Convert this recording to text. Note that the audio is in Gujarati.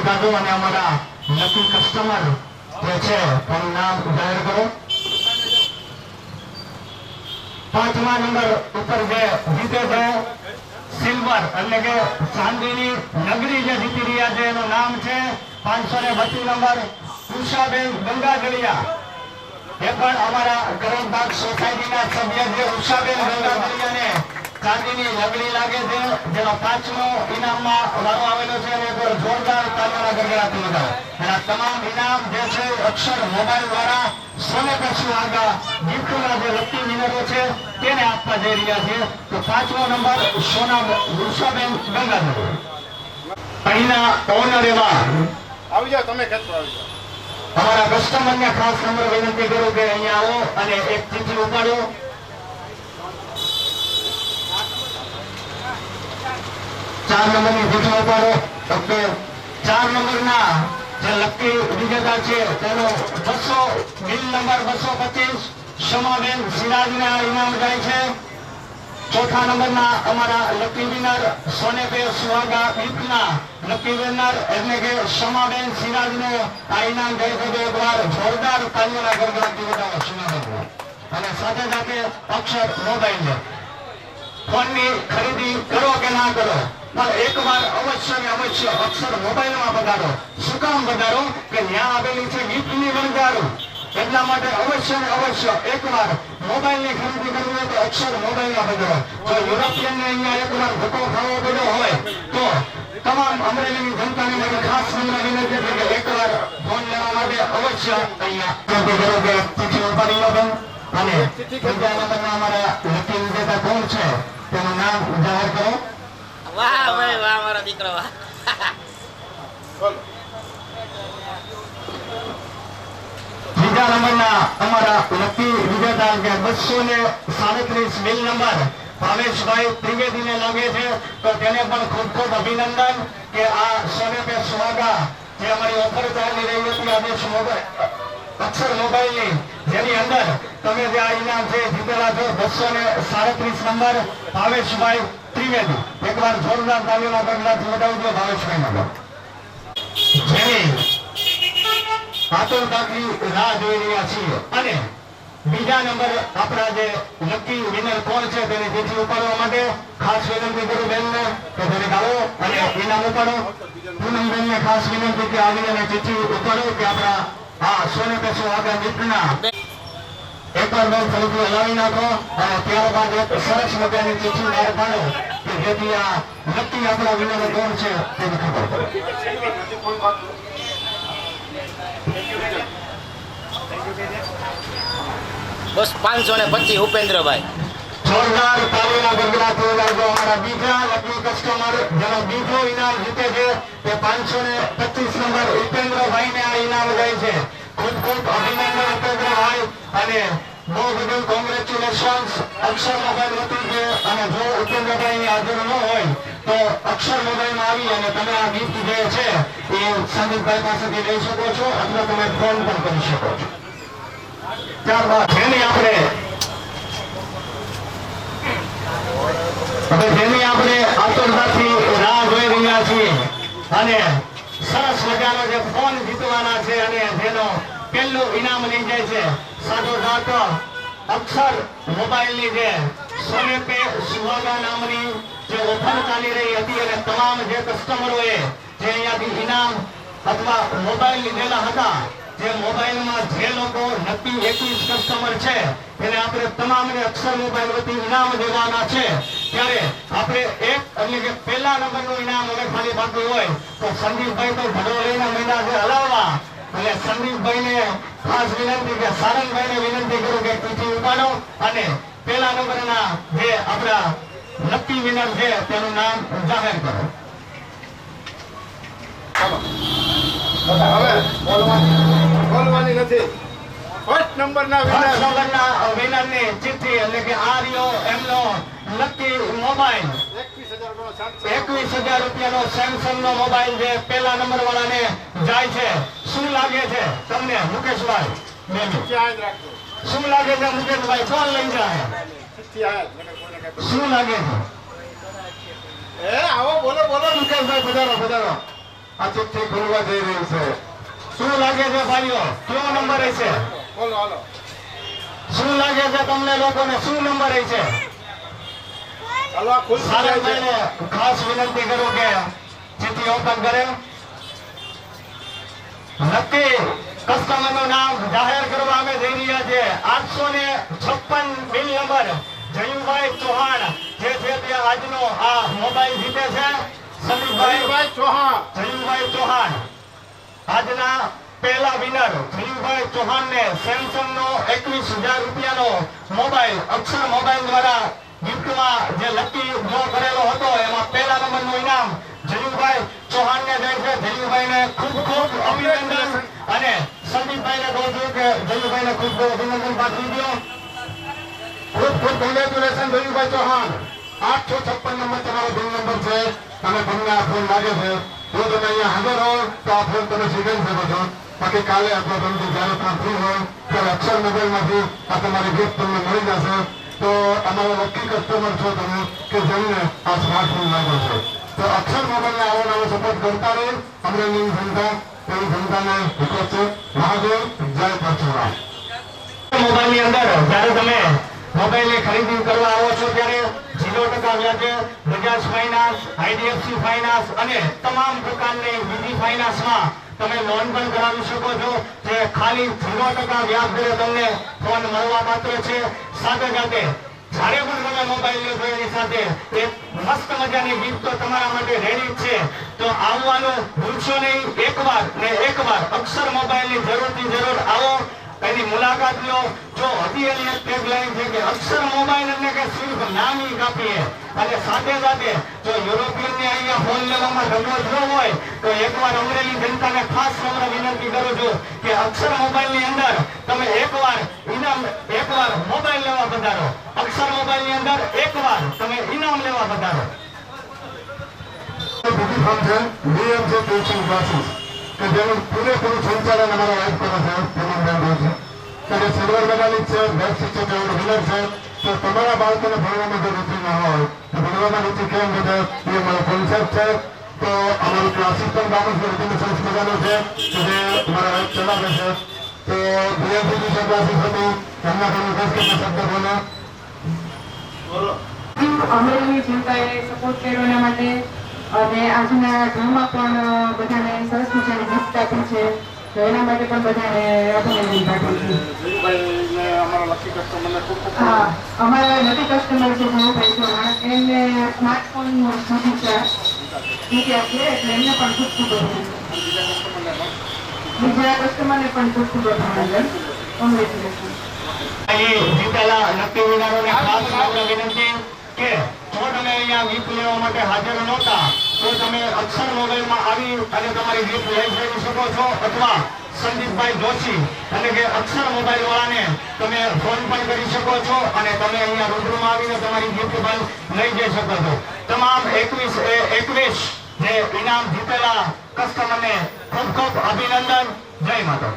દાદો અને અમારા લકી કસ્ટમર જે છે તેનું નામ જાહેર કરો. 5મા નંબર ઉપર જે જીતે છે સિલ્વર એટલે કે ચાંદીની નગરી જે જીતી રહ્યા છે એનું નામ છે 532 નંબર ઉષાબેન ગંગાધરિયા. એ પણ અમારા ગરમબાગ સોસાયટીના સભ્ય છે. ઉષાબેન ગંગાધરિયાને ચાંદીની નગરી લાગે છે, જેનો 5મો ઇનામમાં વારો આવેલો છે. અને એક જોરદાર તાલીઓના ગરગડાટી લગાવો. અને આ તમામ ઇનામ જે છે અક્ષર મોબાઈલ દ્વારા સોને પર સુહાગા ગિફ્ટના જે લકી વિનરો છે તેને આપવા જઈ રહ્યા છે. તો 5મો નંબર સોના ઉષાબેન ગંગાધર. અહીંના ઓનર એવા આવી જાઓ, તમે ખેતર આવી જાઓ. અમારા કસ્ટમરને ખાસ નંબર વિનંતી કરું કે અહીંયા આવો અને એક ચીઠી ઉપાડો. 4 નંબરની ચીઠી ઉપાડો. ઓકે, 4 નંબરના જે લકી વિજેતા છે તેનો 200 બિલ નંબર 225 શમાબેન સિરાજને આ ઇનામ જાય છે. 4થા નંબરના અમારા લકી વિનર સોને પે સુહાગા ગીતના લકી વિનર એટલે કે શમાબેન સિરાજને આ ઇનામ જાય છે. એકવાર જોરદાર તાલીઓના ગરગડાટી વધાવો શમાબેન. અને સાથે સાથે અક્ષર મોબાઈલ ફોનની ખરીદી કરો કે ના કરો પણ એકવાર અવશ્ય ને અવશ્ય અક્ષર મોબાઈલમાં પધારો. શું કામ પધારો? કે ત્યાં આવેલી છે ગિફ્ટની વણઝારો. એટલા માટે અવશ્ય ને અવશ્ય એકવાર મોબાઈલની ખરીદી કરવી હોય તો અક્ષર મોબાઈલમાં પધારો. જો યુરોપિયનને અહીંયા એકવાર ધક્કો ખાવો પડ્યો હોય તો તમામ અમરેલીની જનતાને મારી ખાસ વિનંતી છે કે એકવાર ફોન લેવા માટે અવશ્ય અહીંયા ચીઠી ઉપાડી લો બેન. અને બીજા નંબરના અમારા લકી વિજેતા કોણ છે તેનું નામ જાહેર કરો. વાહ ભાઈ વાહ, મારો દીકરો વાહ. બોલો. બીજા નંબરના અમારા લકી વિજેતા કે 237 બિલ નંબર ભાવેશભાઈ ત્રિવેદીને લાગે છે. તો તેને પણ ખૂબ ખૂબ અભિનંદન કે આ સોને પે સુહાગા જે અમારી ઓફર ચાલી રહી હતી આદેશ મોબાઈલ અક્ષર મોબાઈલની, જેની અંદર તમે જે આ ઇનામ છે જીતેલા છો 237 નંબર ભાવેશભાઈ ત્રિવેદી. એકવાર જોરદાર તાલીઓના ગરગડાટી વધાવજો ભાવેશભાઈ નંબર. જેની આતુરતાથી રાહ જોઈ રહ્યા છીએ. અને બીજા નંબર આપણા જે લકી વિનર કોણ છે તેની ચીઠી ઉપાડવા માટે ખાસ વિનંતી કરું બેનને કે તેને ગાવો અને ઇનામ ઉપાડો. પૂનમબેનને ખાસ વિનંતી કે આવીને અને ચીઠી ઉપાડો કે આપણા આ સોને પે સુહાગા ગીતના એકવાર બેન ફરીથી હલાવી નાખો. અને ત્યારબાદ એક સરસ મજાની ચીઠી બહાર પાડો કે જેથી આ લકી આપણા વિનર કોણ છે તેને ખબર પડે. બસ 525 ઉપેન્દ્રભાઈ. જોરદાર તાલીઓના ગરગડાટી વધાવજો. અમારા બીજા લકી કસ્ટમર જેનો બીજો ઇનામ જીતે છે તે 525 નંબર ઉપેન્દ્રભાઈને આ ઇનામ જાય છે. ખૂબ ખૂબ અભિનંદન ઉપેન્દ્રભાઈ અને બહુ બધું કોંગ્રેચ્યુલેશન્સ. અક્ષર મોબાઈલ વતી છે અને જો ઉપેન્દ્રભાઈ હાજર ન હોય તો અક્ષર મોબાઈલમાં આવી અને તમે આ ગિફ્ટ જે છે એ સંદીપભાઈ પાસેથી લઈ શકો છો અથવા તમે ફોન પણ કરી શકો છો. ત્યારબાદ જેની આપણે આતુરતાથી રાહ જોઈ રહ્યા છીએ અને સરસ મજાનો જે ફોન જીતવાના છે અને જેનો પહેલું ઇનામ લઈ જાય છે સાથોસાથ અક્ષર મોબાઈલની જે સોને પે સુહાગા નામની જે ઓફર ચાલી રહી હતી અને તમામ જે કસ્ટમરોએ જે અહીંયાથી ઇનામ અથવા મોબાઈલ લીધેલા હતા, જે મોબાઈલમાં જે લોકો નક્કી 21 કસ્ટમર છે એને આપણે તમામને અક્ષર મોબાઈલ વતી ઇનામ દેવાના છે. ત્યારે આપણે એક એટલે કે પહેલા નંબરનું ઇનામ હવે ખાલી બાકી હોય તો સંદીપભાઈ તો ઘડો લઈને મહિના છે હલાવવા. અને સંદીપભાઈને ખાસ વિનંતી કે સારંગભાઈને વિનંતી કરું કે ચીઠી ઉપાડો અને પહેલા નંબરના જે આપણા નક્કી વિનર છે તેનું નામ જાહેર કરો. હવે બોલવાની નથી. ફર્સ્ટ નંબરના વિનરની ચિઠ્ઠી એટલે કે આ રહ્યો એમનો લકી મોબાઈલ 21,000 રૂપિયાનો સેમસંગ નો મોબાઈલ જે પહેલા નંબર વાળાને જાય છે. શું લાગે છે તમને મુકેશભાઈ? શું લાગે છે મુકેશભાઈ? કોણ લઈ જાય? શું લાગે છે? આવો બોલો બોલો મુકેશભાઈ પધારો પધારો. આ ચિઠ્ઠી ખોલવા જઈ રહી છે. શું લાગે છે ભાઈઓ, કયો નંબર હશે? બોલો હાલો. શું લાગે છે તમને લોકોને, શું નંબર હશે? હાલો આ ખુલતી જાય છે. સારંગભાઈને ખાસ વિનંતી કરું કે ચિઠ્ઠી ઓપન કરે. નક્કી કસ્ટમરનું નામ જાહેર કરવા અમે જઈ રહ્યા છે. 856 બિલ નંબર જયુભાઈ ચૌહાણ, જે છે તે આજનો આ મોબાઈલ જીતે છે. સંદીપભાઈ ભાઈ ચૌહાણ. જયુભાઈ ચૌહાણ આજના પહેલા વિનર જયુભાઈ ચૌહાણને સેમસંગ નો 21,000 રૂપિયાનો મોબાઈલ અક્ષર મોબાઈલ દ્વારા ગિફ્ટમાં જે લકી ડ્રો કરેલો હતો એમાં પહેલા નંબરનું ઇનામ જયુભાઈ ચૌહાણને જાય છે. જયુભાઈને ખૂબ ખૂબ અભિનંદન અને સંદીપભાઈને કહું છું કે જયુભાઈને ખૂબ ખૂબ અભિનંદન પાઠવી દો. ખૂબ ખૂબ કોંગ્રેચ્યુલેશન ધીરુભાઈ ચૌહાણ. 856 નંબર તમારો બિલ નંબર છે અને તમને આ ફોન લાગે છે. જો તમે અહીંયા હાજર હો તો આ ફોન તમે સ્વીકારી શકો છો. બાકી કાલે અથવા તમે જ્યારે પણ ફ્રી હોય ત્યારે અક્ષર મોબાઈલમાંથી આ તમારી ગિફ્ટ તમને મળી જશે. તો અમારો લકી કસ્ટમર છો તમે કે જેમને આ સ્માર્ટફોન લાગ્યો છે. તો અક્ષર મોબાઈલને આવો નવો સપોર્ટ કરતા રહો. અમરેલીની જનતા એવી જનતાને રિક્વેસ્ટ છે. મહાદેવ જય પરશુરામ. મોબાઈલની અંદર જ્યારે તમે મોબાઈલની ખરીદી કરવા આવો છો ત્યારે 0% વ્યાજે બજાજ ફાઇનાન્સ, આઈડીએફસી ફાઇનાન્સ અને તમામ પ્રકારની બીજી ફાઇનાન્સમાં તમે લોન પણ કરાવી શકો છો. જે ખાલી 0% વ્યાજ દરે તમને ફોન મળવા પાત્ર છે. સાથે સાથે જ્યારે પણ તમે મોબાઈલ લો છો એની સાથે એક મસ્ત મજાની ગિફ્ટ તો તમારા માટે રેડી છે. તો આવવાનું ભૂલશો નહીં. એકવાર અક્ષર મોબાઈલની જરૂરથી જરૂર આવો, એની મુલાકાત લો. જો હજી એની એક ટેગલાઈન છે કે અક્ષર મોબાઈલ એટલે કે સિર્ફ નાની કાપીએ. અને સાથે સાથે જો યુરોપિયનને અહીંયા ફોન લેવામાં રમત ન હોય તો એકવાર અમરેલી જનતાને ખાસ નમ્ર વિનંતી કરું છું કે અક્ષર મોબાઈલની અંદર તમે એકવાર મોબાઈલ લેવા પધારો. અક્ષર મોબાઈલની અંદર એકવાર તમે ઇનામ લેવા પધારો. બીજી ફોન છે BMJ ટ્યુશન ક્લાસીસ કે જેનું પૂરેપૂરું સંચાલન અમારા વાઇફ કરે છે. પૂનમબેન છે કે જે સિલ્વર મેડાલિસ્ટ છે, બેસ્ટ શિક્ષક એવોર્ડ વિનર છે. તો તમારા બાળકોને ભણવામાં જો રુચિ ન હોય તો ભણવામાં રુચિ કેમ વધે એ અમારો કોન્સેપ્ટ છે. તો અમારું ક્લાસીસ પણ ગામનું છે, રીતિનું સરસ મજાનું છે કે જે અમારા વાઇફ ચલાવે છે. તો BMJ ટ્યુશન ક્લાસીસ હતી એમના ઘણું દસ કે શબ્દ બોલે. બોલો. અમરેલી જનતાએ સપોર્ટ કર્યો એના માટે અને આજના ડ્રોમાં પણ બધાને સરસ મજાની ગિફ્ટ આપી છે. તો એના માટે પણ બધાને અભિનંદન પાઠવું છું. ધીરુભાઈને અમારા લકી કસ્ટમરને ખૂબ ખૂબ હા, અમારા નવી કસ્ટમર છે જયુભાઈ ચૌહાણ, એમને સ્માર્ટફોન જીત્યા છે એટલે એમને પણ ખૂબ ખૂબ અભિનંદન. બીજા કસ્ટમરને પણ ખૂબ ખૂબ અભિનંદન. કોંગ્રેચ્યુલેશન. અહીં જીતેલા નક્કી વિનરોને ખાસ નમ્ર વિનંતી કે જો તમે અહીંયા ગિફ્ટ લેવા માટે હાજર નહોતા તો તમે અક્ષર મોબાઈલમાં આવી અને તમારી ગિફ્ટ લઈ જઈ શકો છો. અથવા સંદીપભાઈ જોશી એટલે કે અક્ષર મોબાઈલ વાળાને તમે ફોન પણ કરી શકો છો અને તમે અહીંયા રૂબરૂમાં આવીને તમારી ગિફ્ટ પણ લઈ જઈ શકો છો. તમામ 21 જે ઇનામ જીતેલા કસ્ટમરને ખૂબ ખૂબ અભિનંદન. જય માતા.